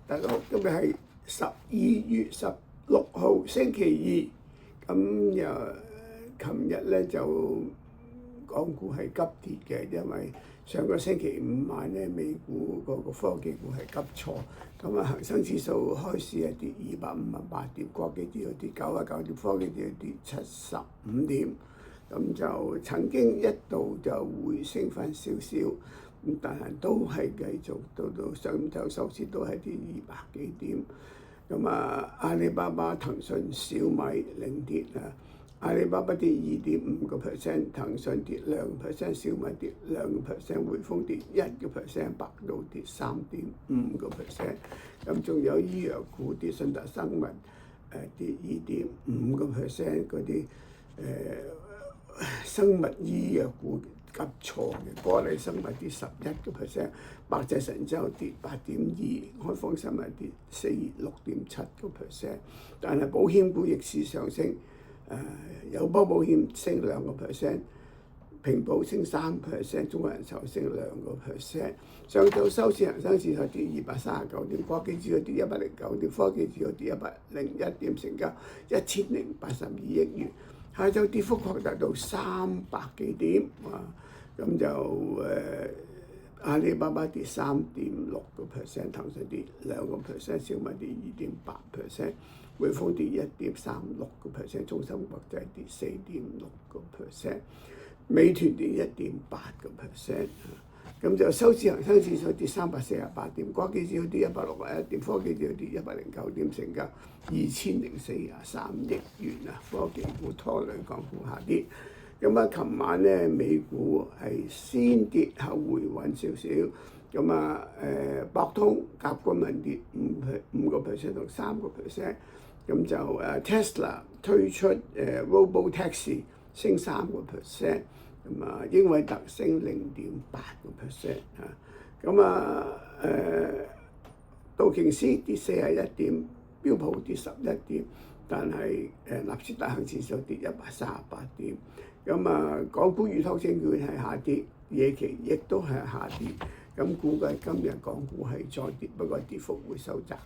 大家好，今日係12月16號星期二，咁又琴日咧就港股係急跌嘅，因為上個星期五晚咧美股嗰個科技股係急挫，咁啊恆生指數開市係跌258點，國企指數跌99點，科技指數跌75點，咁就曾經一度就回升翻少少。咁但係都係繼續到上晝收市都係跌200幾點，咁啊阿里巴巴、騰訊、小米領跌啊，阿里巴巴跌2.5%，騰訊跌2%，小米跌2%，匯豐跌1%，百度跌3.5%，咁仲有醫藥股跌，信達生物跌2.5%，嗰啲生物醫藥股急挫嘅，歌禮生物跌11%，百濟神州跌8.2%，開放生物跌6.7%，但係保險股逆市上升，友邦保險升2%，平保升3%，中國人壽升2%。上晝收市恒生指數跌239點，國企指數跌109點，科技指數跌101點，成交1082億元。下晝跌幅擴大到300幾點啊！咁就阿里巴巴跌3.6%，騰訊跌2%，小米跌2.8%，匯豐跌1.36%，中芯國際跌4.6%，美團跌1.8%。咁就收市恒生指數跌348點，國企指數跌161點，科技指數跌109點，成交2043億元啊！科技股拖累港股下跌。咁啊，琴晚咧美股係先跌後回穩少少。咁啊博通、甲骨文跌5% 同3%。咁就Tesla 推出Robotaxi 升3%。咁啊，英偉達升0.8% 啊，咁啊道瓊斯跌41點，標普跌11點，但係納斯達克指數跌138點，咁啊港股預託證券係下跌，夜期亦都係下跌，咁估計今日港股係再跌，不過跌幅會收窄。